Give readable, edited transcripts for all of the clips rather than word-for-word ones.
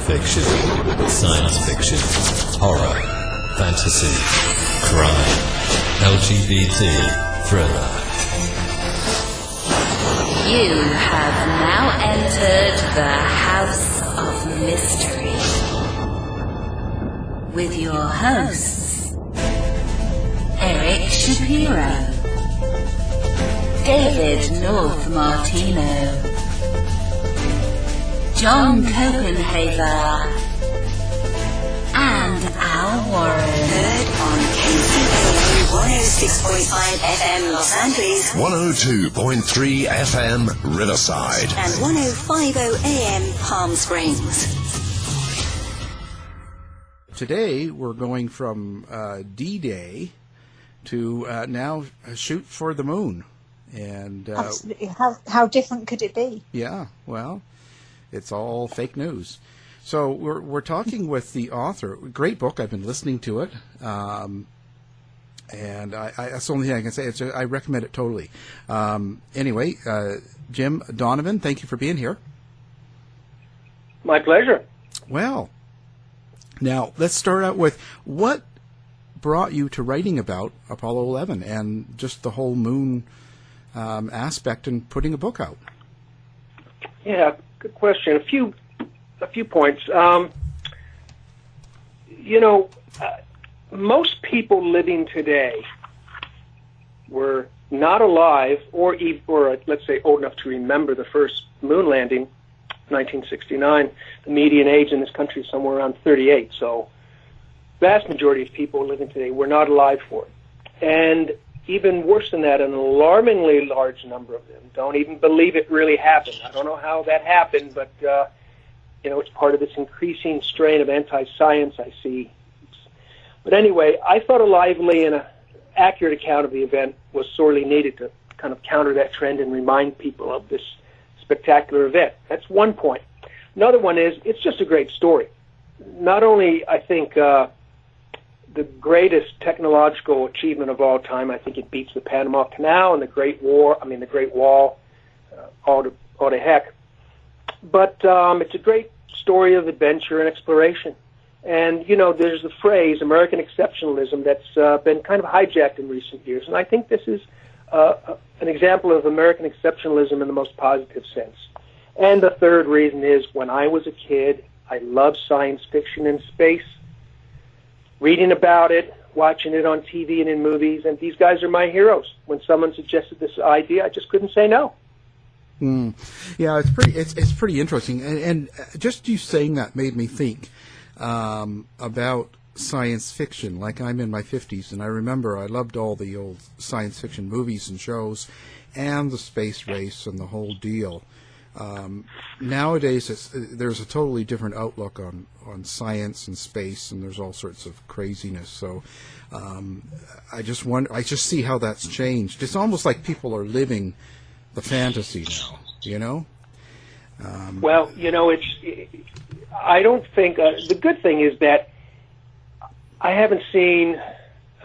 fiction, science fiction, horror, fantasy, crime, LGBT, thriller. You have now entered the House of Mystery with your hosts, Eric Shapiro, David North Martino, John Copenhaver, and Al Warren. Heard on KCAA 106.5 FM Los Angeles, 102.3 FM Riverside, and 105.0 AM Palm Springs. Today we're going from D-Day to now shoot for the moon. And absolutely. How different could it be? Yeah, well, it's all fake news. So we're talking with the author. Great book. I've been listening to it, and that's the only thing I can say. I recommend it totally. Anyway, Jim Donovan, thank you for being here. My pleasure. Well, now let's start out with what brought you to writing about Apollo 11 and just the whole moon aspect and putting a book out. Yeah, good question. A few points. Most people living today were not alive, or let's say old enough to remember the first moon landing, 1969. The median age in this country is somewhere around 38. So, vast majority of people living today were not alive for it, and even worse than that, an alarmingly large number of them don't even believe it really happened. I don't know how that happened, but it's part of this increasing strain of anti-science I see. But anyway, I thought a lively and accurate account of the event was sorely needed to kind of counter that trend and remind people of this spectacular event. That's one point. Another one is it's just a great story. Not only, I think, the greatest technological achievement of all time, I think it beats the Panama Canal and the Great Wall, all to heck. But it's a great story of adventure and exploration. And, there's the phrase, American exceptionalism, that's been kind of hijacked in recent years. And I think this is an example of American exceptionalism in the most positive sense. And the third reason is, when I was a kid, I loved science fiction and space, reading about it, watching it on TV and in movies, and these guys are my heroes. When someone suggested this idea, I just couldn't say no. Yeah, it's pretty interesting, and just you saying that made me think about science fiction. Like, I'm in my 50s, and I remember I loved all the old science fiction movies and shows, and the space race and the whole deal. Nowadays, there's a totally different outlook on science and space, and there's all sorts of craziness. So I just see how that's changed. It's almost like people are living the fantasy now, Well, I don't think the good thing is that I haven't seen.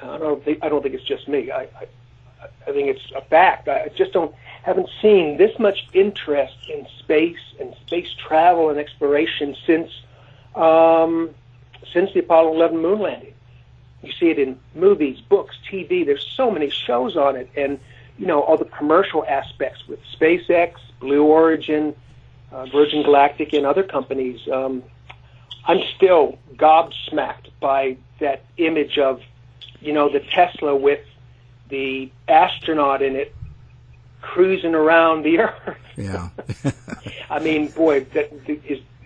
I don't think it's just me. I think it's a fact. I just haven't seen this much interest in space and space travel and exploration since the Apollo 11 moon landing. You see it in movies, books, TV. There's so many shows on it, and all the commercial aspects with SpaceX, Blue Origin, Virgin Galactic, and other companies. I'm still gobsmacked by that image of, the Tesla with the astronaut in it cruising around the Earth. Yeah. I mean, boy,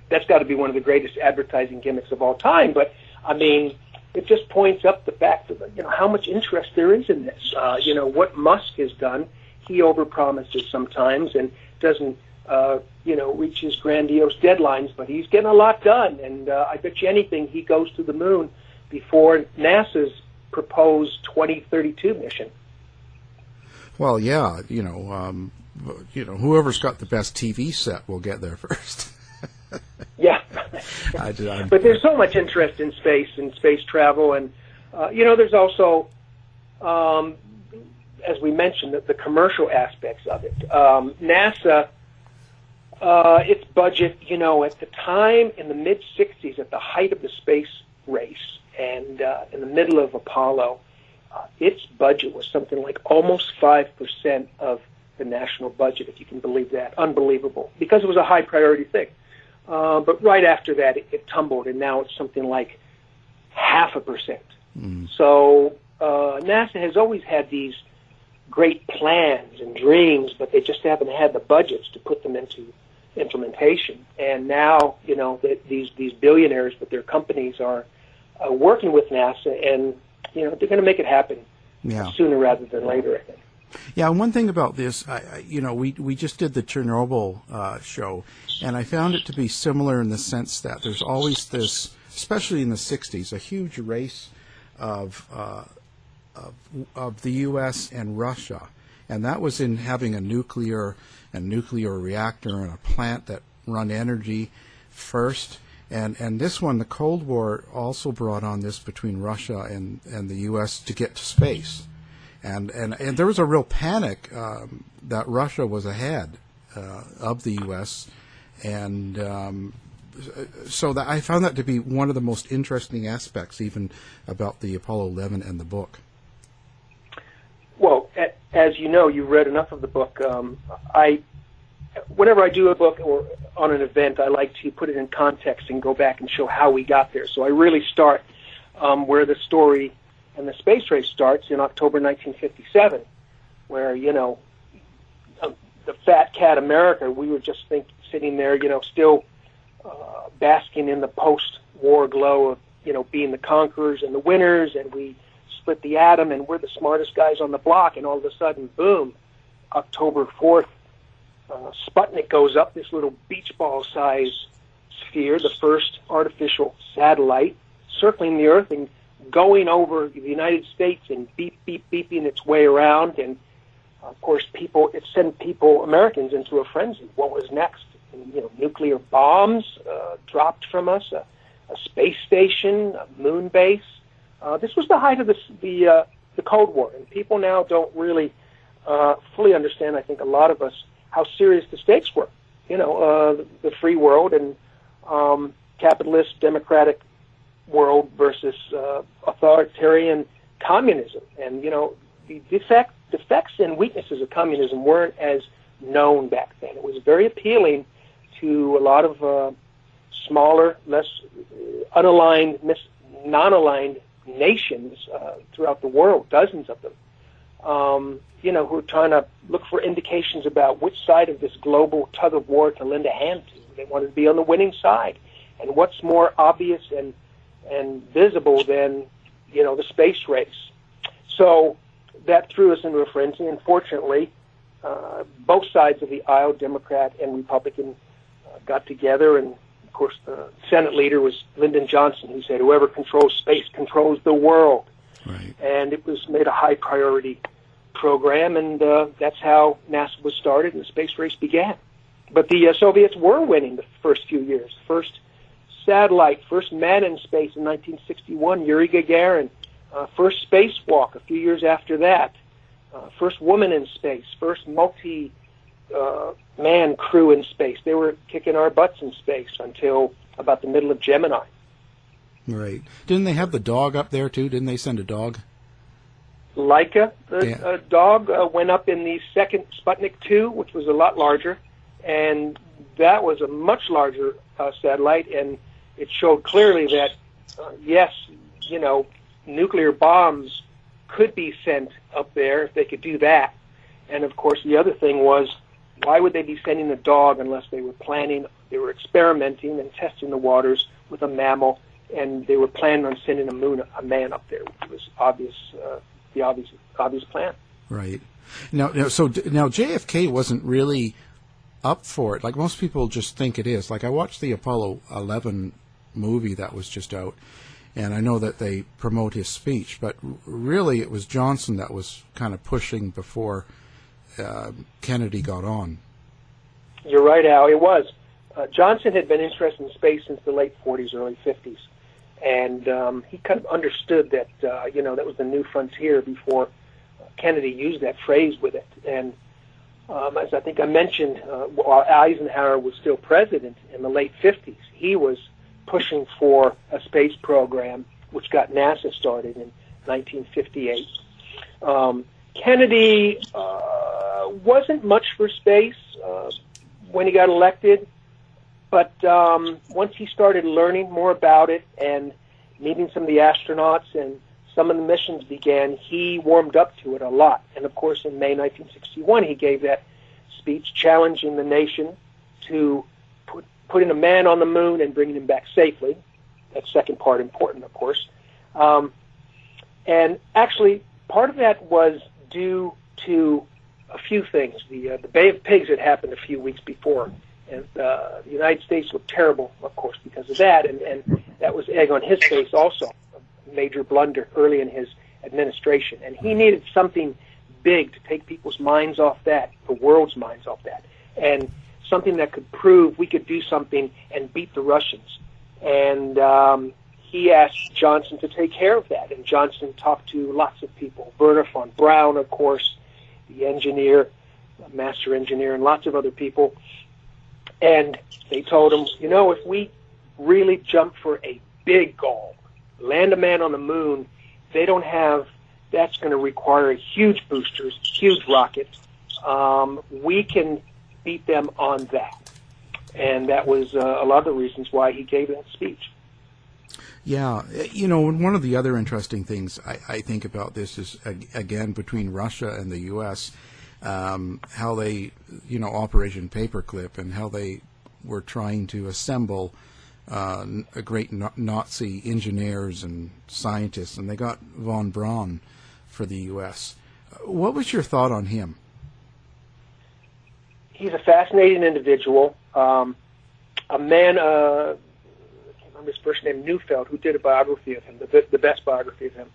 that's got to be one of the greatest advertising gimmicks of all time. But I mean, it just points up the fact of how much interest there is in this. What Musk has done, he overpromises sometimes and doesn't reach his grandiose deadlines, but he's getting a lot done. And I bet you anything he goes to the moon before NASA's proposed 2032 mission. Well, yeah, whoever's got the best TV set will get there first. Yeah. But there's so much interest in space and space travel, and there's also, as we mentioned, the commercial aspects of it. NASA its budget, at the time in the mid-'60s, at the height of the space race and in the middle of Apollo, its budget was something like almost 5% of the national budget, if you can believe that. Unbelievable, because it was a high priority thing. But right after that, it tumbled, and now it's something like 0.5%. So NASA has always had these great plans and dreams, but they just haven't had the budgets to put them into implementation. And now, these billionaires with their companies are working with NASA, and they're going to make it happen sooner rather than later, I think. Yeah, and one thing about this, we just did the Chernobyl show, and I found it to be similar in the sense that there's always this, especially in the 60s, a huge race of the U.S. and Russia, and that was in having a nuclear reactor and a plant that run energy first. And this one, the Cold War, also brought on this between Russia and the U.S. to get to space. And there was a real panic that Russia was ahead of the U.S. And so that I found that to be one of the most interesting aspects, even about the Apollo 11 and the book. Well, as you know, you read enough of the book. Whenever I do a book or on an event, I like to put it in context and go back and show how we got there. So I really start where the story and the space race starts in October 1957, where, the fat cat America, we were just sitting there, still basking in the post-war glow of, being the conquerors and the winners, and we split the atom, and we're the smartest guys on the block, and all of a sudden, boom, October 4th, Sputnik goes up, this little beach ball size sphere, the first artificial satellite, circling the Earth and going over the United States and beeping its way around. And, of course, it sent Americans into a frenzy. What was next? And, nuclear bombs dropped from us, a space station, a moon base. This was the height of the Cold War, and people now don't really fully understand, I think a lot of us, how serious the stakes were. The free world and capitalist, democratic world versus authoritarian communism. And, the defects and weaknesses of communism weren't as known back then. It was very appealing to a lot of smaller, less unaligned, non-aligned nations throughout the world, dozens of them, who are trying to look for indications about which side of this global tug of war to lend a hand to. They wanted to be on the winning side. And what's more obvious and visible than, the space race? So that threw us into a frenzy, and fortunately, both sides of the aisle, Democrat and Republican, got together, and of course the Senate leader was Lyndon Johnson, who said, whoever controls space controls the world. Right. And it was made a high priority program, and that's how NASA was started and the space race began. But the Soviets were winning the first few years. First satellite, first man in space in 1961, Yuri Gagarin. First spacewalk a few years after that. First woman in space. First multi-man crew in space. They were kicking our butts in space until about the middle of Gemini. Right. Didn't they have the dog up there, too? Didn't they send a dog? Laika, the dog, went up in the second Sputnik 2, which was a lot larger, and that was a much larger satellite, and it showed clearly that, yes, nuclear bombs could be sent up there if they could do that. And, of course, the other thing was, why would they be sending a dog unless they were experimenting and testing the waters with a mammal, and they were planning on sending a man up there, which was the obvious plan. Right. Now JFK wasn't really up for it. Like most people just think it is. Like I watched the Apollo 11 movie that was just out, and I know that they promote his speech, but really it was Johnson that was kind of pushing before Kennedy got on. You're right, Al. It was. Johnson had been interested in space since the late 40s, early 50s. And he kind of understood that, that was the new frontier before Kennedy used that phrase with it. And as I think I mentioned, while Eisenhower was still president in the late 50s, he was pushing for a space program which got NASA started in 1958. Kennedy wasn't much for space when he got elected, but once he started learning more about it and meeting some of the astronauts and some of the missions began, he warmed up to it a lot. And of course, in May 1961, he gave that speech challenging the nation to putting a man on the moon and bringing him back safely. That second part important, of course. And actually, part of that was due to a few things. The Bay of Pigs had happened a few weeks before, and the United States looked terrible, of course, because of that, and that was egg on his face also, a major blunder early in his administration. And he needed something big to take people's minds off that, the world's minds off that, and something that could prove we could do something and beat the Russians. And he asked Johnson to take care of that, and Johnson talked to lots of people, Wernher von Braun, of course, the engineer, master engineer, and lots of other people. And they told him, you know, if we really jump for a big goal, land a man on the moon, they don't have, that's going to require huge boosters, huge rockets. We can beat them on that. And that was a lot of the reasons why he gave that speech. Yeah, you know, and one of the other interesting things I think about this is, again, between Russia and the U.S., how they, you know, Operation Paperclip, and how they were trying to assemble a great Nazi engineers and scientists, and they got von Braun for the U.S. What was your thought on him? He's a fascinating individual, a man, I can't remember his first name, Neufeld, who did a biography of him, the best biography of him.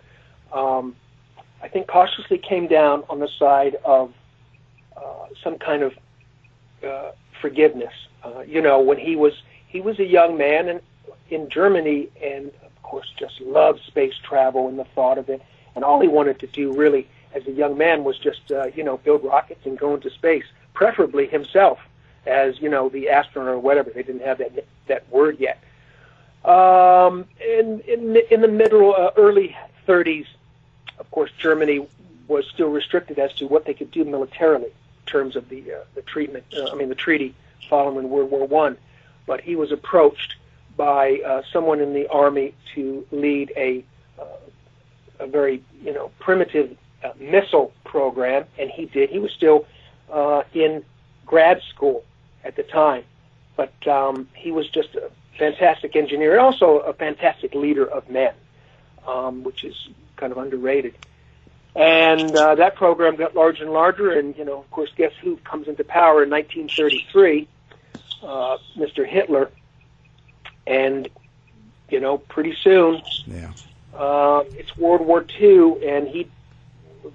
I think cautiously came down on the side of some kind of forgiveness. You know, when he was a young man in Germany, and of course just loved space travel and the thought of it, and all he wanted to do really as a young man was just build rockets and go into space, preferably himself as, you know, the astronaut or whatever. They didn't have that word yet. In the middle, early 30s, of course, Germany was still restricted as to what they could do militarily in terms of the treaty following World War I. But he was approached by someone in the army to lead a very, you know, primitive missile program, and he did. He was still in grad school at the time, but he was just a fantastic engineer and also a fantastic leader of men, which is kind of underrated. And that program got larger and larger, and, you know, of course, guess who comes into power in 1933? Mr. Hitler. And, you know, pretty soon, it's World War II, and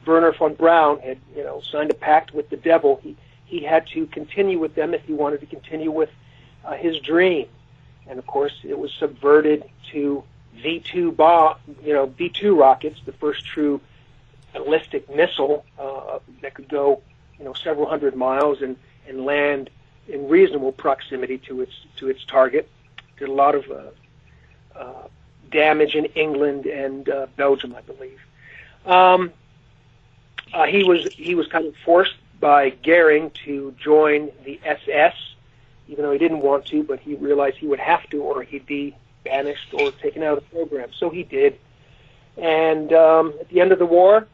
Wernher von Braun had, you know, signed a pact with the devil. He had to continue with them if he wanted to continue with his dream. And of course, it was subverted to V2 rockets, the first true ballistic missile that could go, you know, several hundred miles and land in reasonable proximity to its target. Did a lot of damage in England and Belgium, I believe. He was kind of forced by Goering to join the SS, even though he didn't want to, but he realized he would have to, or he'd be banished or taken out of the program. So he did. And at the end of the war,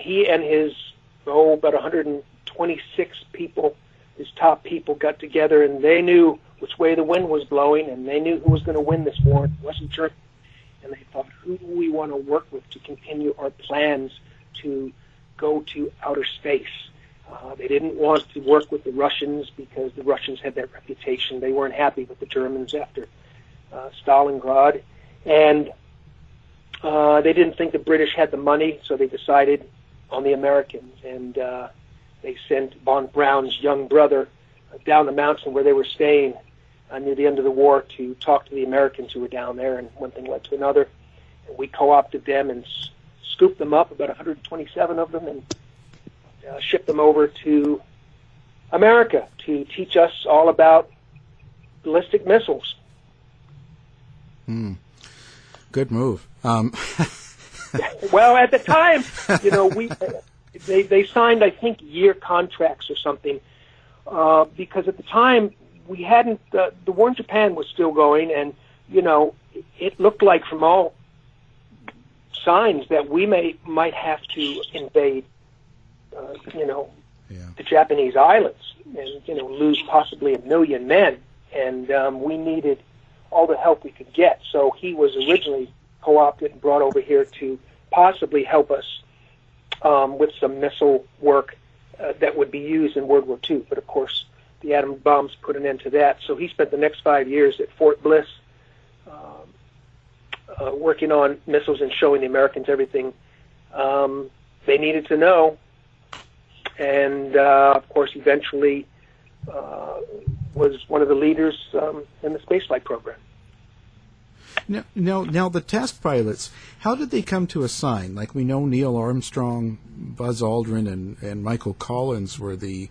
he and his about 126 people, his top people, got together, and they knew which way the wind was blowing, and they knew who was going to win this war. It wasn't Germany. And they thought, who do we want to work with to continue our plans to go to outer space? They didn't want to work with the Russians because the Russians had that reputation. They weren't happy with the Germans after Stalingrad. And they didn't think the British had the money, so they decided on the Americans. And they sent von Braun's young brother down the mountain where they were staying near the end of the war to talk to the Americans who were down there, and one thing led to another. And we co-opted them and scooped them up, about 127 of them, and shipped them over to America to teach us all about ballistic missiles. Good move. Well, at the time, they signed, I think, year contracts or something, because at the time we hadn't. The war in Japan was still going, and it looked like from all signs that we might have to invade, the Japanese islands, and lose possibly 1 million men, and we needed all the help we could get. So he was originally co-opted and brought over here to possibly help us with some missile work that would be used in World War II. But of course, the atom bombs put an end to that. So he spent the next 5 years at Fort Bliss working on missiles and showing the Americans everything they needed to know. And of course, eventually was one of the leaders in the spaceflight program. Now, the test pilots, how did they come to assign? Like, we know Neil Armstrong, Buzz Aldrin, and Michael Collins were the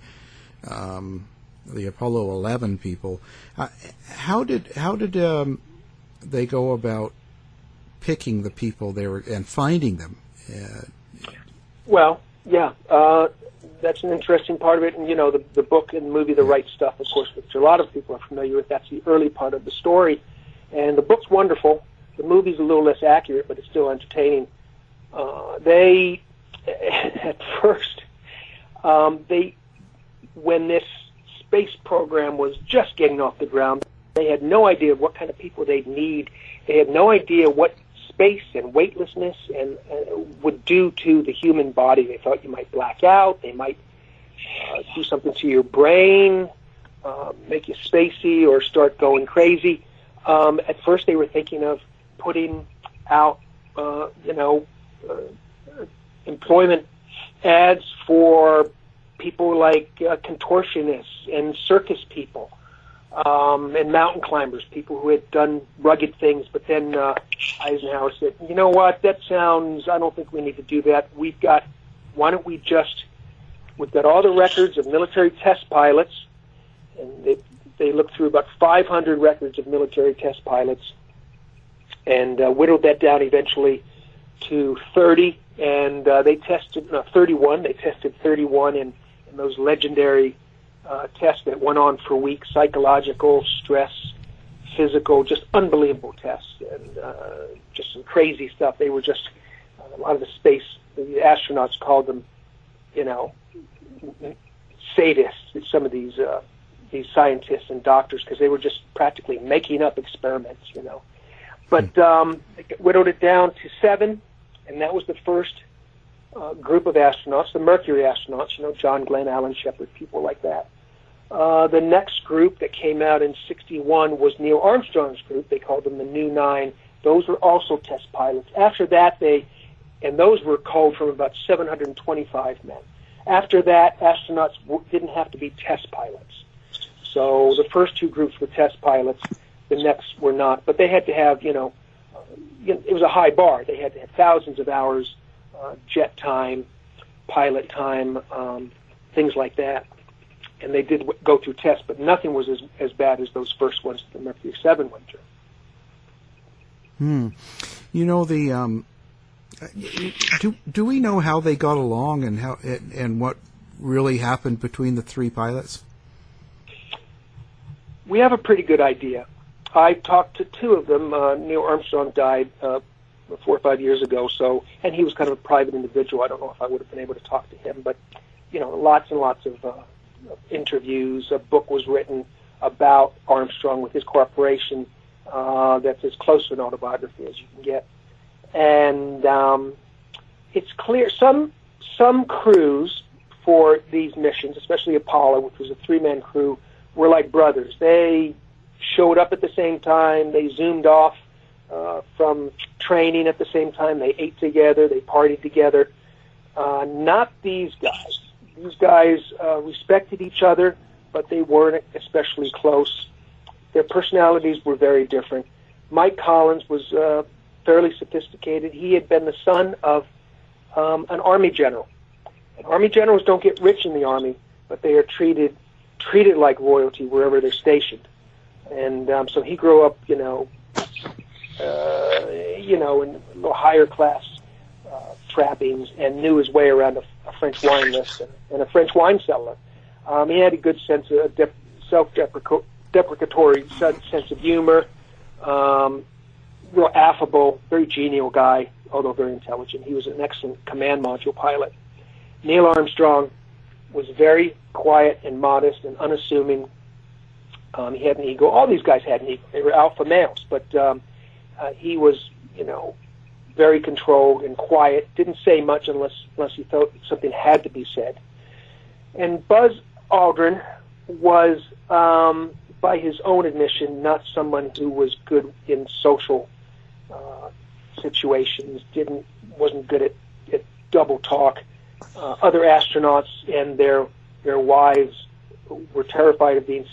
Apollo 11 people. How did they go about picking the people and finding them? Well, yeah, that's an interesting part of it. And the book and the movie, The Right Stuff, of course, which a lot of people are familiar with. That's the early part of the story. And the book's wonderful. The movie's a little less accurate, but it's still entertaining. They, at first, when this space program was just getting off the ground, they had no idea what kind of people they'd need. They had no idea what space and weightlessness and would do to the human body. They thought you might black out. They might do something to your brain, make you spacey or start going crazy. At first, they were thinking of putting out, employment ads for people like contortionists and circus people and mountain climbers, people who had done rugged things. But then Eisenhower said, "You know what? That sounds. I don't think we need to do that. We've got all the records of military test pilots, and they looked through about 500 records of military test pilots and whittled that down eventually to 30. And they tested 31. They tested 31 in those legendary tests that went on for weeks, psychological, stress, physical, just unbelievable tests, and just some crazy stuff. They were just, a lot of the astronauts called them, sadists, some of these scientists and doctors, because they were just practically making up experiments, But they whittled it down to 7, and that was the first group of astronauts, the Mercury astronauts, John Glenn, Alan Shepard, people like that. The next group that came out in 61 was Neil Armstrong's group. They called them the New 9. Those were also test pilots. After that, those were culled from about 725 men. After that, astronauts didn't have to be test pilots. So the first 2 groups were test pilots. The next were not. But they had to have, it was a high bar. They had to have thousands of hours, jet time, pilot time, things like that. And they did go through tests, but nothing was as bad as those first ones that the Mercury 7 went through. Do we know how they got along and what really happened between the 3 pilots? We have a pretty good idea. I talked to 2 of them. Neil Armstrong died 4 or 5 years ago, and he was kind of a private individual. I don't know if I would have been able to talk to him, but lots and lots of interviews. A book was written about Armstrong with his corporation. That's as close to an autobiography as you can get. And it's clear some crews for these missions, especially Apollo, which was a 3-man crew, were like brothers. They showed up at the same time. They zoomed off from training at the same time. They ate together. They partied together. Not these guys. These guys respected each other, but they weren't especially close. Their personalities were very different. Mike Collins was fairly sophisticated. He had been the son of an Army general, And Army generals don't get rich in the Army, but they are treated like royalty wherever they're stationed. And so he grew up, in a little higher class trappings, and knew his way around a French wine list and a French wine cellar. He had a good sense of self-deprecatory sense of humor, real affable, very genial guy, although very intelligent. He was an excellent command module pilot. Neil Armstrong was very quiet and modest and unassuming. He had an ego. All these guys had an ego. They were alpha males, but he was, very controlled and quiet. Didn't say much unless he felt something had to be said. And Buzz Aldrin was, by his own admission, not someone who was good in social situations. Wasn't good at double talk. Other astronauts and their wives were terrified of being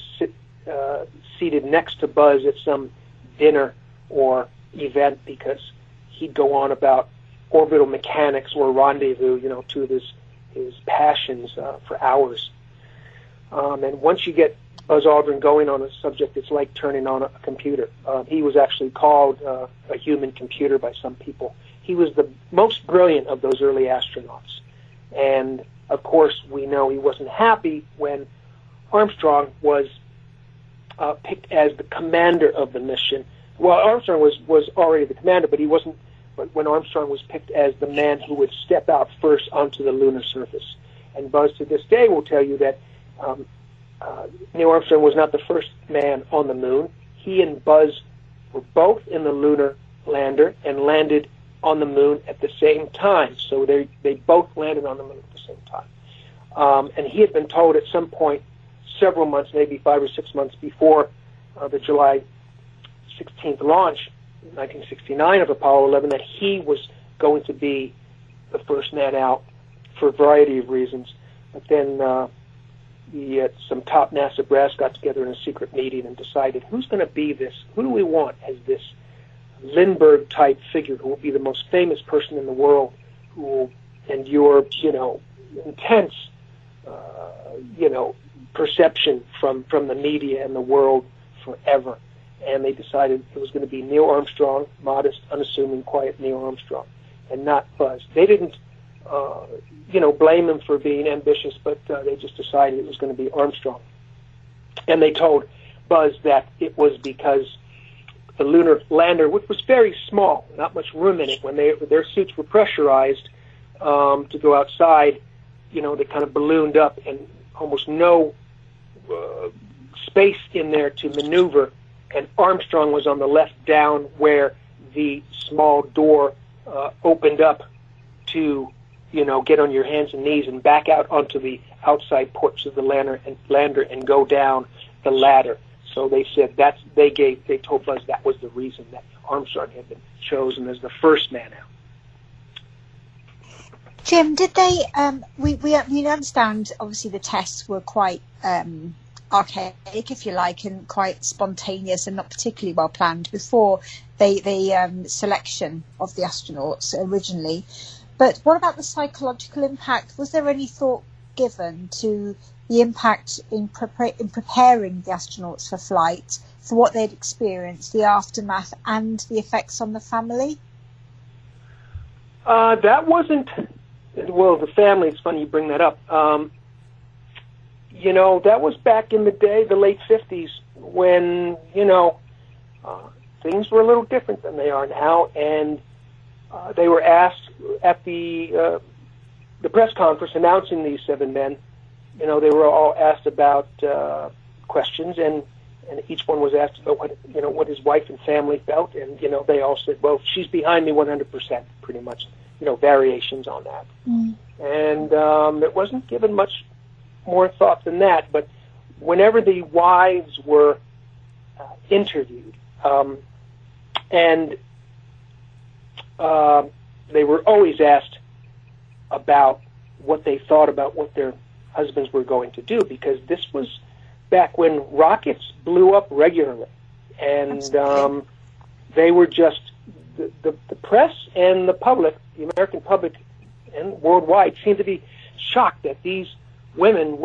seated next to Buzz at some dinner or event, because he'd go on about orbital mechanics or rendezvous, two of his passions for hours. And once you get Buzz Aldrin going on a subject, it's like turning on a computer. He was actually called a human computer by some people. He was the most brilliant of those early astronauts. And, of course, we know he wasn't happy when Armstrong was picked as the commander of the mission. Well, Armstrong was already the commander, but he wasn't. But when Armstrong was picked as the man who would step out first onto the lunar surface. And Buzz, to this day, will tell you that Neil Armstrong was not the first man on the moon. He and Buzz were both in the lunar lander and landed on the moon at the same time. So they both landed on the moon at the same time. And he had been told at some point, several months, maybe 5 or 6 months before the July 16th launch, 1969, of Apollo 11, that he was going to be the first man out for a variety of reasons. But then some top NASA brass got together in a secret meeting and decided, who's going to be this? Who do we want as this Lindbergh-type figure who will be the most famous person in the world, who will endure, intense, perception from the media and the world forever. And they decided it was going to be Neil Armstrong, modest, unassuming, quiet Neil Armstrong, and not Buzz. They didn't, blame him for being ambitious, but they just decided it was going to be Armstrong. And they told Buzz that it was because the lunar lander, which was very small, not much room in it, when their suits were pressurized to go outside, they kind of ballooned up, and almost no space in there to maneuver. And Armstrong was on the left down where the small door opened up to, get on your hands and knees and back out onto the outside ports of the lander and go down the ladder. So they said they told Buzz that was the reason that Armstrong had been chosen as the first man out. Jim, did they? We understand. Obviously, the tests were quite archaic, if you like, and quite spontaneous and not particularly well planned before the selection of the astronauts originally. But what about the psychological impact? Was there any thought given to the impact in preparing the astronauts for flight, for what they'd experienced, the aftermath, and the effects on the family? That wasn't. Well, the family. It's funny you bring that up. That was back in the day, the late 50s, when, things were a little different than they are now. And they were asked at the press conference announcing these 7 men, they were all asked about questions, and each one was asked about what his wife and family felt. And, they all said, well, she's behind me 100%, pretty much, variations on that. Mm. And it wasn't given much more thought than that, but whenever the wives were interviewed, and they were always asked about what they thought about what their husbands were going to do, because this was back when rockets blew up regularly, and they were just the press and the public, the American public and worldwide, seemed to be shocked that these women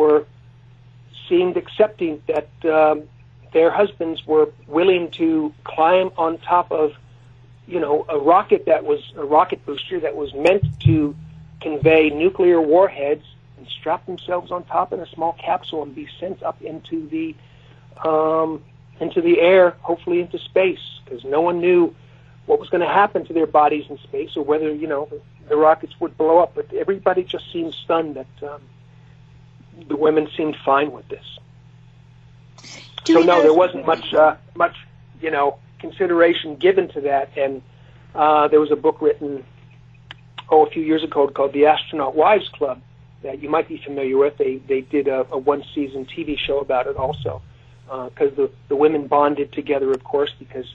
seemed accepting that their husbands were willing to climb on top of, a rocket booster that was meant to convey nuclear warheads, and strap themselves on top in a small capsule and be sent up into the air, hopefully into space, because no one knew what was going to happen to their bodies in space, or whether the rockets would blow up. But everybody just seemed stunned that the women seemed fine with this. So no, there wasn't much consideration given to that. And there was a book written a few years ago called The Astronaut Wives Club that you might be familiar with. They did a one-season TV show about it also, because the women bonded together, of course, because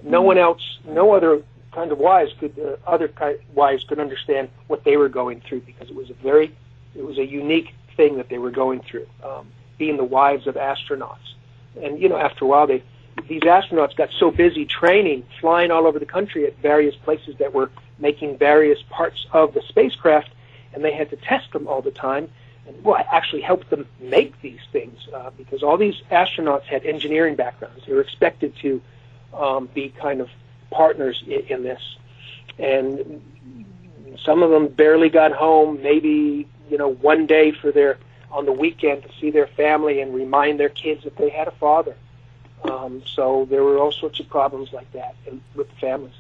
no other kind of wives could understand what they were going through, because it was a unique thing that they were going through, being the wives of astronauts. And after a while, these astronauts got so busy training, flying all over the country at various places that were making various parts of the spacecraft, and they had to test them all the time, and actually helped them make these things, because all these astronauts had engineering backgrounds. They were expected to be kind of partners in this, and some of them barely got home, maybe one day on the weekend to see their family and remind their kids that they had a father. So there were all sorts of problems like that with the families.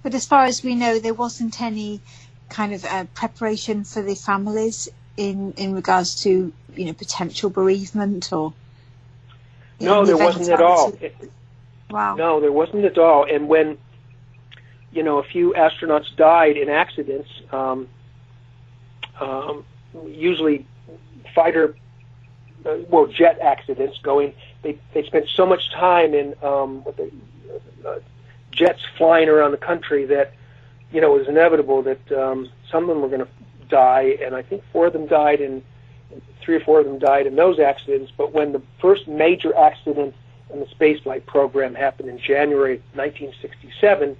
But as far as we know, there wasn't any kind of preparation for the families in regards to potential bereavement or. No, there wasn't at all. Wow. No, there wasn't at all. And when a few astronauts died in accidents, usuets accidents they spent so much time in jets flying around the country that it was inevitable that some of them were going to die, and I think 3 or 4 of them died in those accidents. But when the first major accident in the spaceflight program happened in January 1967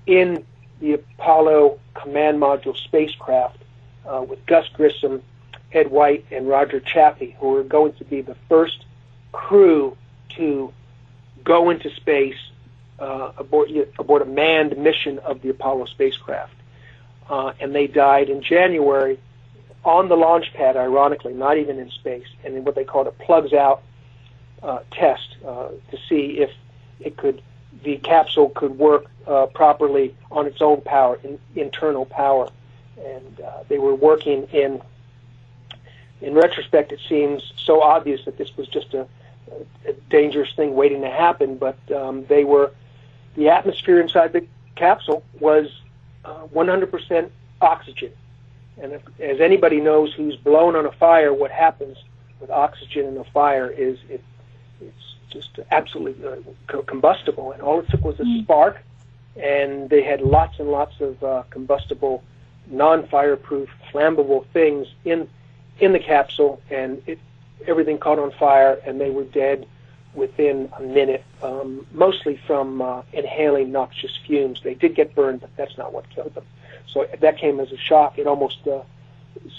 in the Apollo Command Module spacecraft with Gus Grissom, Ed White, and Roger Chaffee, who were going to be the first crew to go into space aboard a manned mission of the Apollo spacecraft. And they died in January on the launch pad, ironically, not even in space, and in what they called a plugs-out test to see if the capsule could work properly on its own power, internal power. And they were working in retrospect, it seems so obvious that this was just a dangerous thing waiting to happen, but the atmosphere inside the capsule was 100% oxygen. And as anybody knows who's blown on a fire, what happens with oxygen in a fire is it's just absolutely combustible. And all it took was a spark, and they had lots and lots of combustible, non-fireproof, flammable things in the capsule, and everything caught on fire, and they were dead within a minute, mostly from inhaling noxious fumes. They did get burned, but that's not what killed them. So that came as a shock. It almost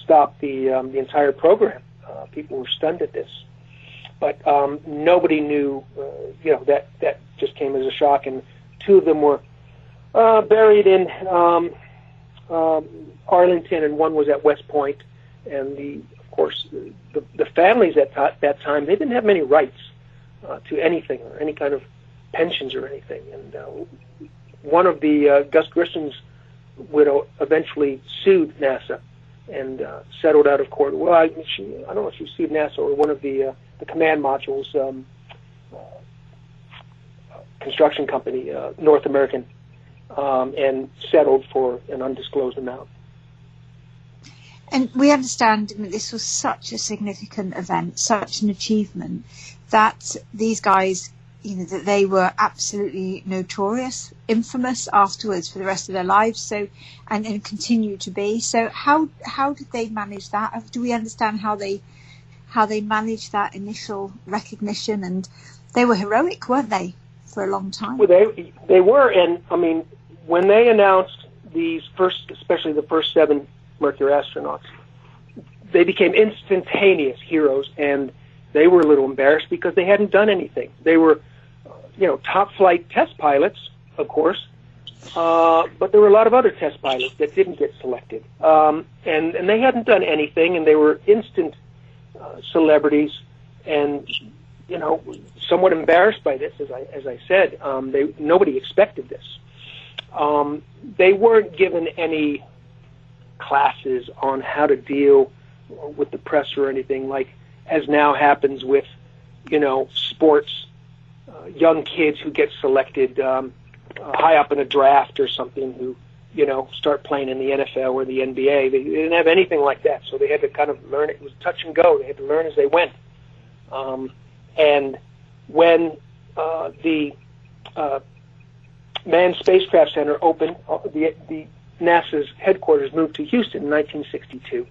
stopped the entire program. People were stunned at this. But nobody knew, that just came as a shock. And 2 of them were buried in Arlington, and 1 was at West Point. And of course, the families at that time, they didn't have many rights to anything or any kind of pensions or anything. And one of the Gus Grissom's widow eventually sued NASA and settled out of court. Well, I don't know if she sued NASA or one of the command modules construction company, North American, and settled for an undisclosed amount. And we understand this was such a significant event, such an achievement, that these guys, that they were absolutely notorious, infamous afterwards for the rest of their lives. So, and continue to be. So, how did they manage that? Do we understand how they managed that initial recognition? And they were heroic, weren't they, for a long time? Well, they were, and I mean, when they announced these especially the first 7 Mercury astronauts, they became instantaneous heroes, and they were a little embarrassed because they hadn't done anything. They were, top flight test pilots, of course, but there were a lot of other test pilots that didn't get selected, and they hadn't done anything, and they were instant celebrities, and somewhat embarrassed by this, as I said. Nobody expected this. They weren't given any classes on how to deal with the press or anything, like as now happens with sports, young kids who get selected high up in a draft or something, who start playing in the NFL or the NBA. They didn't have anything like that, so they had to kind of learn. It was touch and go. They had to learn as they went. And when the Manned Spacecraft Center opened, the NASA's headquarters moved to Houston in 1962.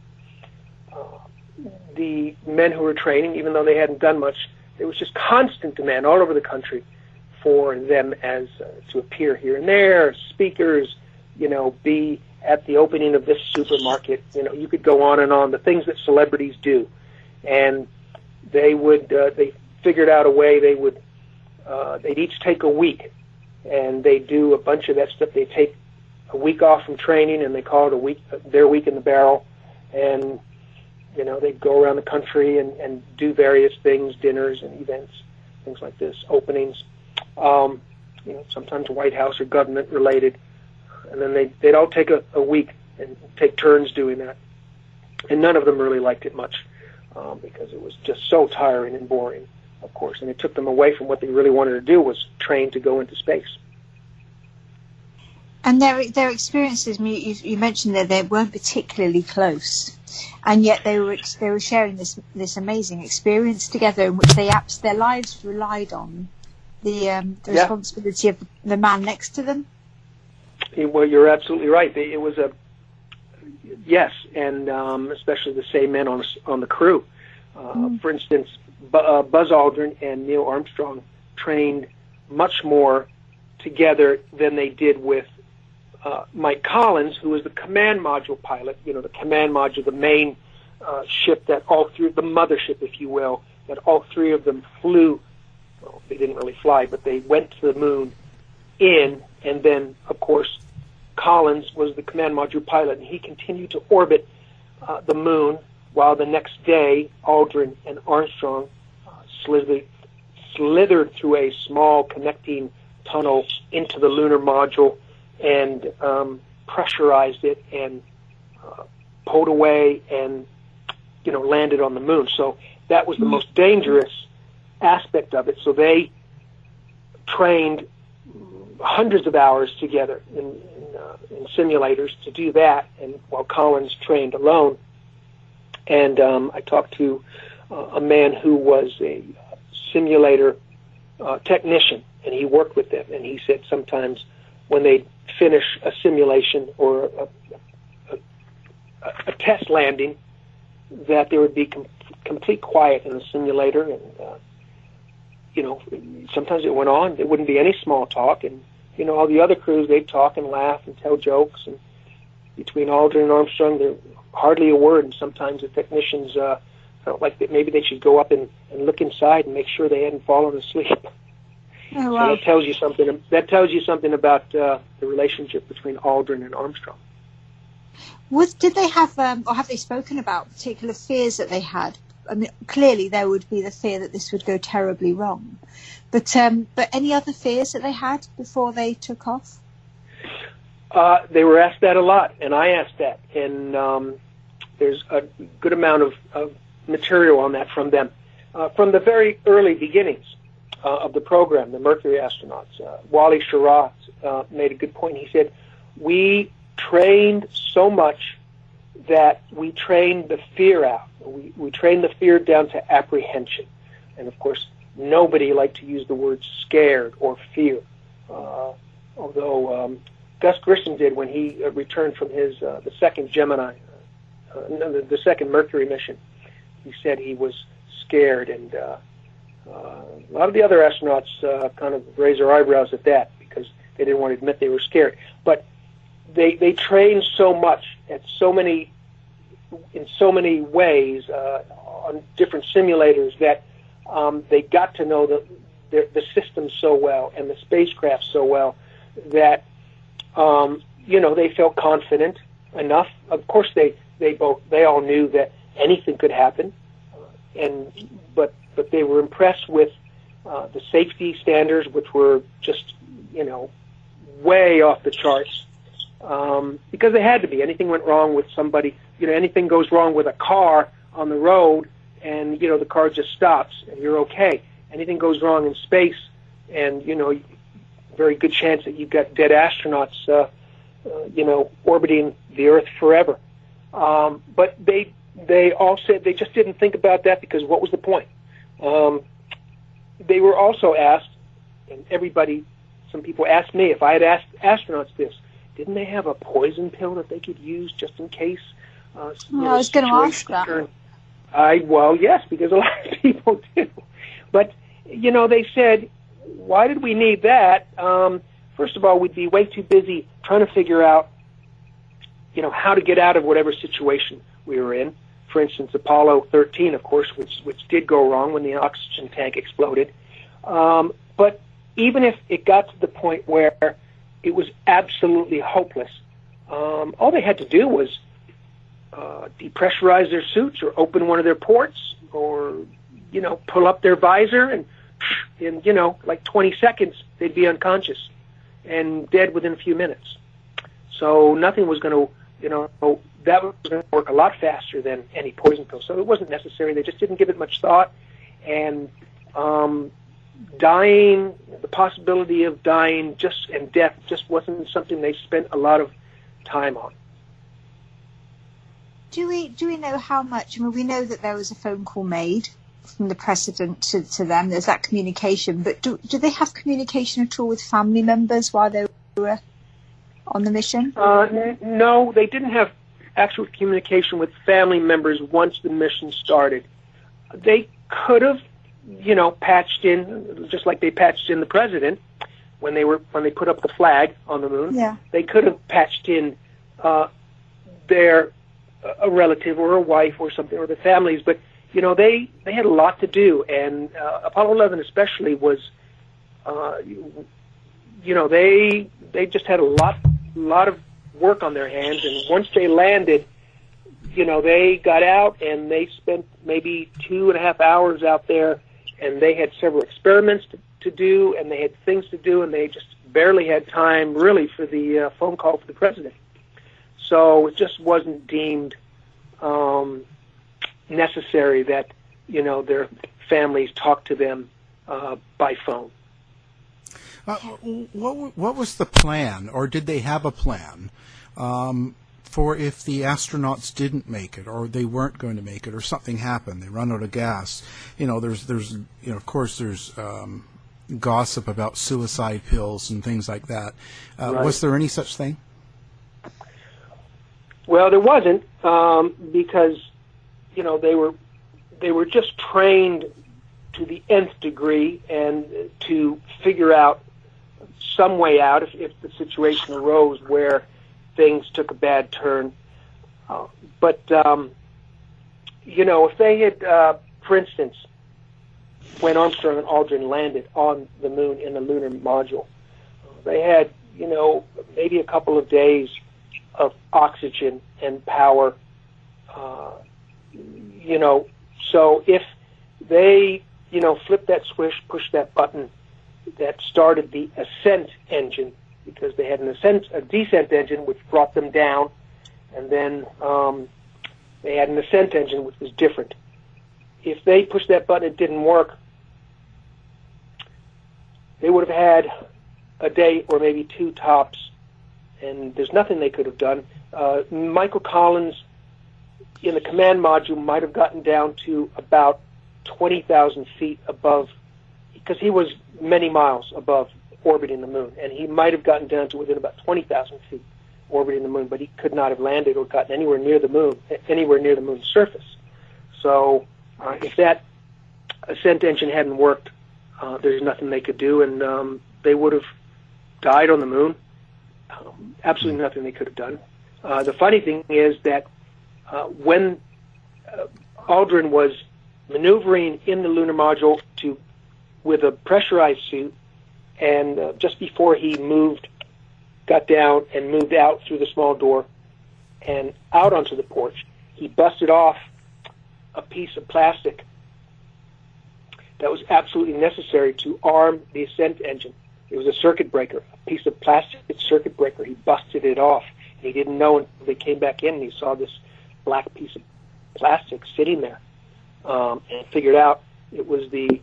The men who were training, even though they hadn't done much, there was just constant demand all over the country for them as to appear here and there, speakers, be at the opening of this supermarket. You could go on and on, the things that celebrities do. And they would, they figured out a way they'd each take a week, and they do a bunch of that stuff. They take a week off from training, and they call it their week in the barrel, and they'd go around the country and do various things, dinners and events, things like this, openings, sometimes White House or government related, and then they'd all take a week and take turns doing that, and none of them really liked it much, because it was just so tiring and boring, of course, and it took them away from what they really wanted to do, was train to go into space. And their experiences, you mentioned that they weren't particularly close, and yet they were sharing this amazing experience together, in which their lives relied on the responsibility of the man next to them. Well, you're absolutely right. It was yes, and especially the same men on the crew. For instance, Buzz Aldrin and Neil Armstrong trained much more together than they did with Mike Collins, who was the command module pilot, the command module, the main ship that all three, the mothership, if you will, that all three of them flew. Well, they didn't really fly, but they went to the moon and then, of course, Collins was the command module pilot, and he continued to orbit the moon, while the next day, Aldrin and Armstrong slithered through a small connecting tunnel into the lunar module and pressurized it and pulled away and landed on the moon. So that was the most dangerous aspect of it. So they trained hundreds of hours together in simulators to do that, and while Collins trained alone. And I talked to a man who was a simulator technician, and he worked with them, and he said sometimes when they finish a simulation or a test landing, that there would be complete quiet in the simulator, and sometimes it went on. There wouldn't be any small talk, and all the other crews, they'd talk and laugh and tell jokes, and between Aldrin and Armstrong, there hardly a word, and sometimes the technicians felt like that maybe they should go up and look inside and make sure they hadn't fallen asleep. Oh, wow. So that tells you something about the relationship between Aldrin and Armstrong. Did they have, or have they spoken about particular fears that they had? I mean, clearly there would be the fear that this would go terribly wrong, but any other fears that they had before they took off? They were asked that a lot, and I asked that, and there's a good amount of material on that from them. From the very early beginnings of the program, the Mercury astronauts, Wally Schirra made a good point. He said, we trained so much that we trained the fear out. We trained the fear down to apprehension. And, of course, nobody liked to use the word scared or fear, although Gus Grissom did when he returned from his the second Gemini, the second Mercury mission. He said he was scared, and a lot of the other astronauts kind of raised their eyebrows at that because they didn't want to admit they were scared. But they trained so much at so many in so many ways on different simulators that they got to know the system so well and the spacecraft so well that they felt confident enough. Of course, they all knew that anything could happen, but they were impressed with the safety standards, which were just way off the charts, because they had to be. Anything went wrong with somebody, anything goes wrong with a car on the road, and the car just stops, and you're okay. Anything goes wrong in space, and very good chance that you've got dead astronauts, orbiting the Earth forever. But they all said they just didn't think about that, because what was the point? They were also asked, and some people asked me if I had asked astronauts this, didn't they have a poison pill that they could use just in case? I was going to ask that. Well, yes, because a lot of people do. But, they said, why did we need that? First of all, we'd be way too busy trying to figure out, how to get out of whatever situation we were in. For instance, Apollo 13, of course, which did go wrong when the oxygen tank exploded. But even if it got to the point where it was absolutely hopeless, all they had to do was depressurize their suits or open one of their ports or, pull up their visor, and in, like 20 seconds, they'd be unconscious and dead within a few minutes. So nothing was going to, that was going to work a lot faster than any poison pill. So it wasn't necessary. They just didn't give it much thought. And dying, the possibility of dying and death just wasn't something they spent a lot of time on. Do we know how much? I mean, we know that there was a phone call made from the president to them. There's that communication. But do they have communication at all with family members while they were on the mission? No, they didn't have actual communication with family members once the mission started. They could have, patched in, just like they patched in the president when they put up the flag on the moon. Yeah. They could have patched in a relative or a wife or something, or the families, but they had a lot to do, and Apollo 11 especially was, they just had a lot of work on their hands, and once they landed, they got out and they spent maybe 2.5 hours out there, and they had several experiments to do, and they had things to do, and they just barely had time really for the phone call for the president. So it just wasn't deemed necessary that their families talk to them by phone. What was the plan, or did they have a plan for if the astronauts didn't make it, or they weren't going to make it, or something happened, they run out of gas? There's of course there's gossip about suicide pills and things like that. Right. Was there any such thing? Well, there wasn't, because they were just trained to the nth degree and to figure out some way out if the situation arose where things took a bad turn. But if they had, for instance, when Armstrong and Aldrin landed on the moon in the lunar module, they had, maybe a couple of days of oxygen and power, so if they, flipped that switch, pushed that button that started the ascent engine, because they had a descent engine which brought them down, and then they had an ascent engine which was different. If they pushed that button, it didn't work, they would have had a day or maybe two tops, and there's nothing they could have done. Michael Collins in the command module might have gotten down to about 20,000 feet above, because he was many miles above orbiting the moon, and he might have gotten down to within about 20,000 feet orbiting the moon, but he could not have landed or gotten anywhere near the moon's surface. So if that ascent engine hadn't worked, there's nothing they could do, and they would have died on the moon. Absolutely nothing they could have done. The funny thing is that when Aldrin was maneuvering in the lunar module with a pressurized suit, and just before he got down and moved out through the small door and out onto the porch, he busted off a piece of plastic that was absolutely necessary to arm the ascent engine. It was a circuit breaker, a piece of plastic circuit breaker. He busted it off, and he didn't know until they came back in and he saw this black piece of plastic sitting there, and figured out it was the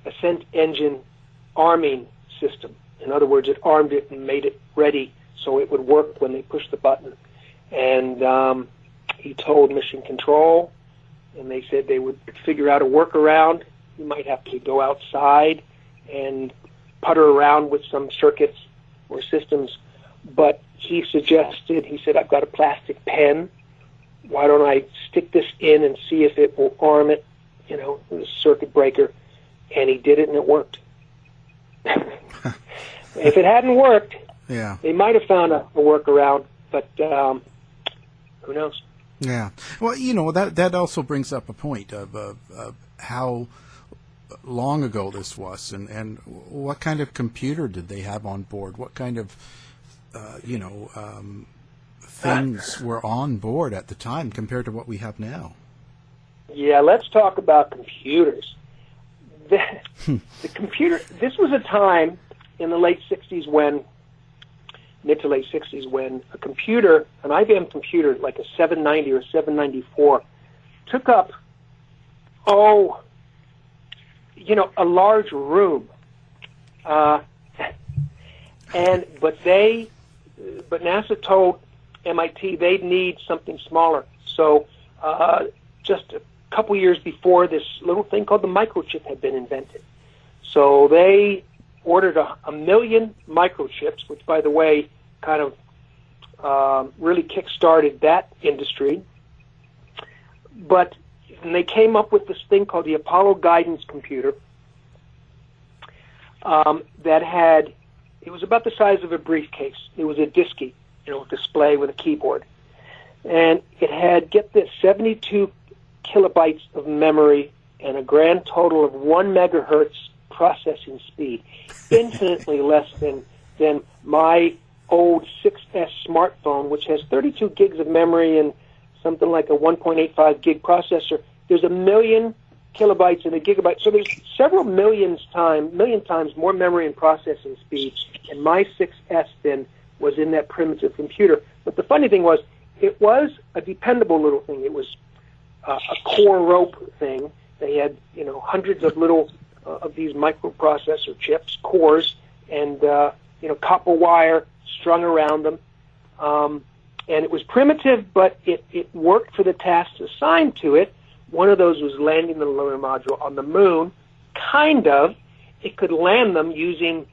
ascent engine arming system. In other words, it armed it and made it ready so it would work when they pushed the button. And he told Mission Control, and they said they would figure out a workaround. You might have to go outside and putter around with some circuits or systems. But he said, I've got a plastic pen. Why don't I stick this in and see if it will arm it, the circuit breaker. And he did it, and it worked. If it hadn't worked, they might have found a workaround, but who knows? Yeah. Well, that also brings up a point of how long ago this was, and what kind of computer did they have on board? What kind of, things were on board at the time compared to what we have now? Yeah, let's talk about computers. The computer, this was a time in the mid to late 60s, when a computer, an IBM computer, like a 790 or 794, took up, a large room. But NASA told MIT they'd need something smaller. So just a couple years before, this little thing called the microchip had been invented. So they ordered a million microchips, which, by the way, kind of really kick-started that industry. But they came up with this thing called the Apollo guidance computer it was about the size of a briefcase. It was a disky, display with a keyboard. And it had, get this, 72 kilobytes of memory and a grand total of 1 megahertz processing speed, infinitely less than my old 6S smartphone, which has 32 gigs of memory and something like a 1.85 gig processor. There's a million kilobytes and a gigabyte, so there's several million times more memory and processing speed, and my 6S then was in that primitive computer. But the funny thing was, it was a dependable little thing. It was a core rope thing. They had, hundreds of little of these microprocessor chips, cores, and copper wire strung around them. And it was primitive, but it worked for the tasks assigned to it. One of those was landing the lunar module on the moon. Kind of. It could land them using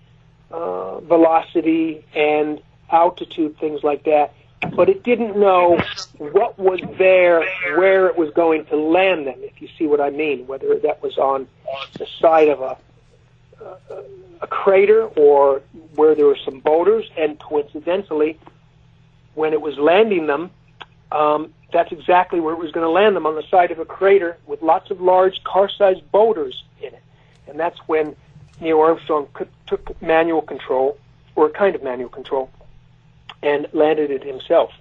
velocity and altitude, things like that. But it didn't know what was there, where it was going to land them, if you see what I mean, whether that was on the side of a crater or where there were some boulders. And coincidentally, when it was landing them, that's exactly where it was going to land them, on the side of a crater with lots of large car-sized boulders in it. And that's when Neil Armstrong took manual control, or a kind of manual control, and landed it himself.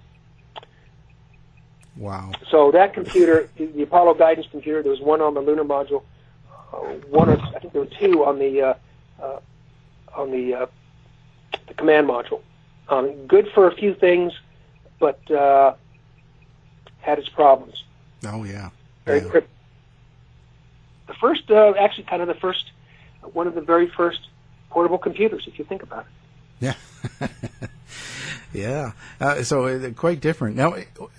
Wow. So that computer, the Apollo guidance computer, there was one on the lunar module, I think there were two on the command module. Good for a few things, but had its problems. Oh, yeah. Very cryptic. The first, one of the very first portable computers, if you think about it. Yeah. Yeah. So quite different. Now,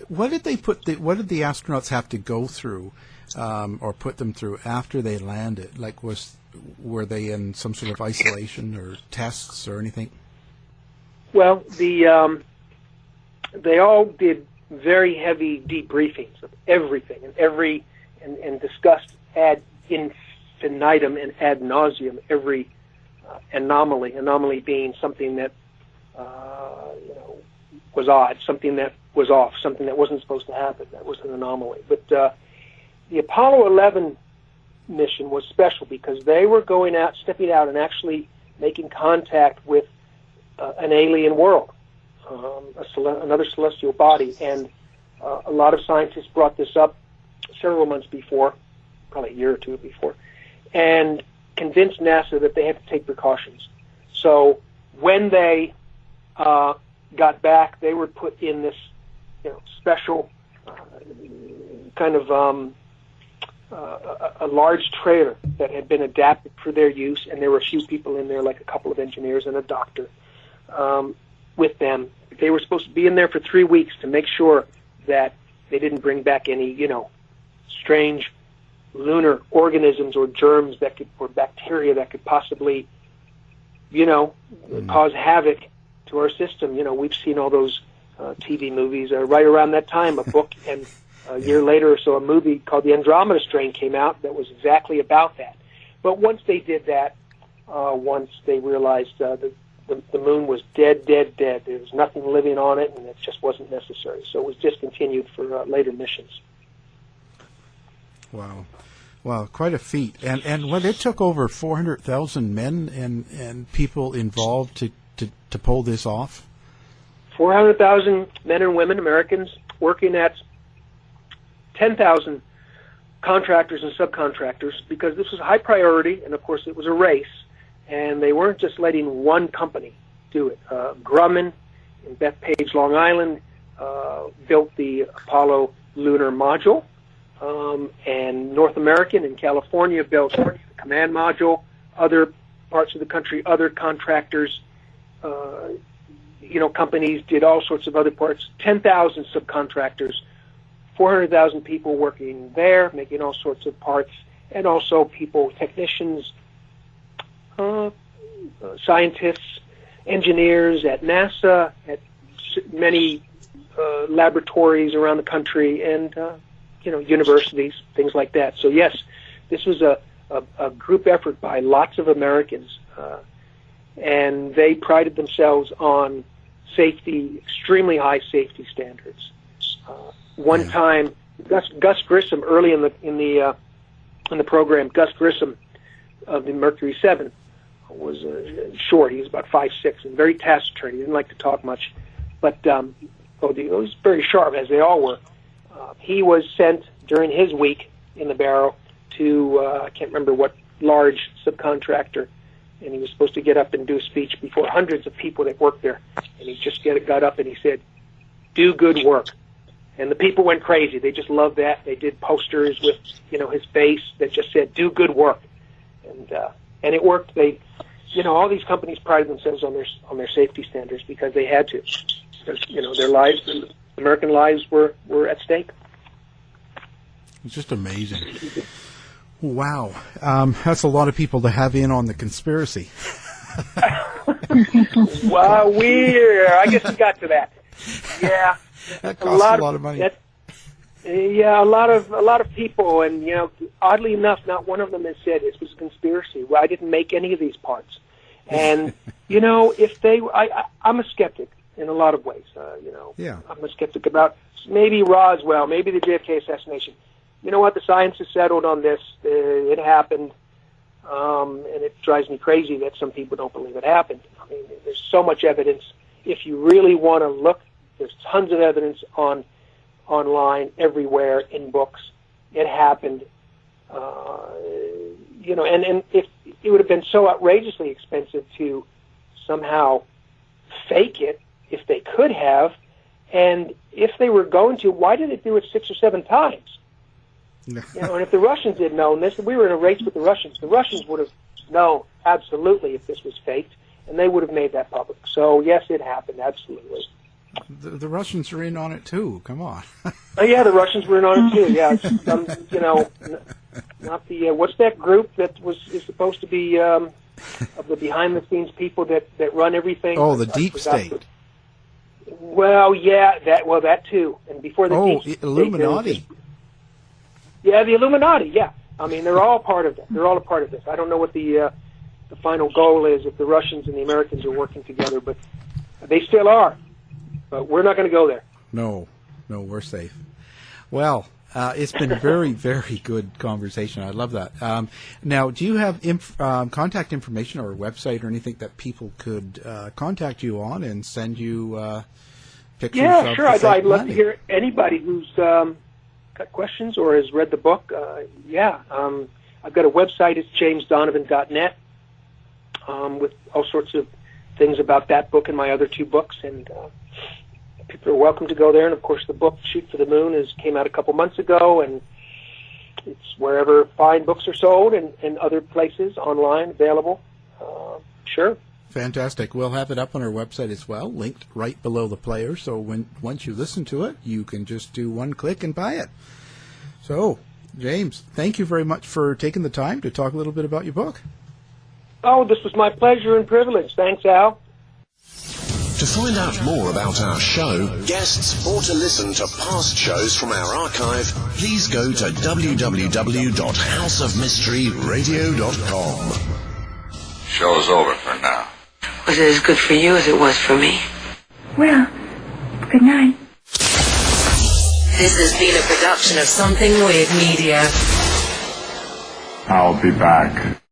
what did the astronauts have to go through, or put them through after they landed? Like, were they in some sort of isolation or tests or anything? Well, they all did very heavy debriefings of everything and discussed ad infinitum and ad nauseum every anomaly. Anomaly being something that was was odd, something that was off, something that wasn't supposed to happen. That was an anomaly. But the Apollo 11 mission was special because they were going out, stepping out, and actually making contact with an alien world, another celestial body. And a lot of scientists brought this up several months before, probably a year or two before, and convinced NASA that they had to take precautions. So when they got back, they were put in this, special kind of a large trailer that had been adapted for their use, and there were a few people in there, like a couple of engineers and a doctor, with them. They were supposed to be in there for 3 weeks to make sure that they didn't bring back any, strange lunar organisms or germs or bacteria that could possibly, cause havoc to our system. We've seen all those TV movies right around that time. A book and a year later or so, a movie called The Andromeda Strain came out that was exactly about that. But once they did that, once they realized the moon was dead, there was nothing living on it, and it just wasn't necessary. So it was discontinued for later missions. Wow, quite a feat. And when it took over 400,000 men and people involved to pull this off? 400,000 men and women, Americans, working at 10,000 contractors and subcontractors, because this was high priority, and of course it was a race, and they weren't just letting one company do it. Grumman in Bethpage, Long Island, built the Apollo lunar module, and North American in California built the command module. Other parts of the country, other contractors, companies did all sorts of other parts. 10,000 subcontractors, 400,000 people working there, making all sorts of parts, and also people, technicians, scientists, engineers at NASA, at many laboratories around the country, and universities, things like that. So yes, this was a group effort by lots of Americans, and they prided themselves on safety, extremely high safety standards. One time, Gus Grissom, early in the program, Gus Grissom of the Mercury 7 was short. He was about 5'6" and very taciturn. He didn't like to talk much, but he was very sharp, as they all were. He was sent during his week in the barrel to I can't remember what large subcontractor, and he was supposed to get up and do a speech before hundreds of people that worked there. And he just got up and he said, "Do good work." And the people went crazy. They just loved that. They did posters with his face that just said, "Do good work," and it worked. They, all these companies prided themselves on their safety standards because they had to, because their lives, American lives, were at stake. It's just amazing. Wow, that's a lot of people to have in on the conspiracy. Wow, I guess we got to that. Yeah, that costs a lot of money. A lot of people, and oddly enough, not one of them has said this was a conspiracy. Well, I didn't make any of these parts, and I'm a skeptic in a lot of ways. I'm a skeptic about maybe Roswell, maybe the JFK assassination. You know what? The science is settled on this. It happened, and it drives me crazy that some people don't believe it happened. I mean, there's so much evidence. If you really want to look, there's tons of evidence online, everywhere, in books. It happened. And if it would have been so outrageously expensive to somehow fake it, if they could have, and if they were going to, why did they do it 6 or 7 times? And if the Russians had known this, we were in a race with the Russians. The Russians would have known absolutely if this was faked, and they would have made that public. So yes, it happened, absolutely. The Russians are in on it too. Come on. Yeah, the Russians were in on it too. Yeah, not the what's that group that is supposed to be of the behind-the-scenes people that run everything? Oh, the deep state. Well, yeah, that too. And before the deep state, Illuminati. Yeah, the Illuminati. Yeah, I mean they're all part of it. They're all a part of this. I don't know what the final goal is if the Russians and the Americans are working together, but they still are. But we're not going to go there. No, we're safe. Well, it's been very, very good conversation. I love that. Now, do you have contact information or a website or anything that people could contact you on and send you pictures of Yeah, sure. the fake I'd love to landing? hear anybody who's got questions or has read the book. I've got a website. It's jamesdonovan.net with all sorts of things about that book and my other two books, and people are welcome to go there. And of course, the book Shoot for the Moon came out a couple months ago, and it's wherever fine books are sold and other places online available. Sure. Fantastic. We'll have it up on our website as well, linked right below the player. So once you listen to it, you can just do one click and buy it. So, James, thank you very much for taking the time to talk a little bit about your book. Oh, this was my pleasure and privilege. Thanks, Al. To find out more about our show, guests, or to listen to past shows from our archive, please go to www.houseofmysteryradio.com. Show's over for now. Was it as good for you as it was for me? Well, good night. This has been a production of Something Weird Media. I'll be back.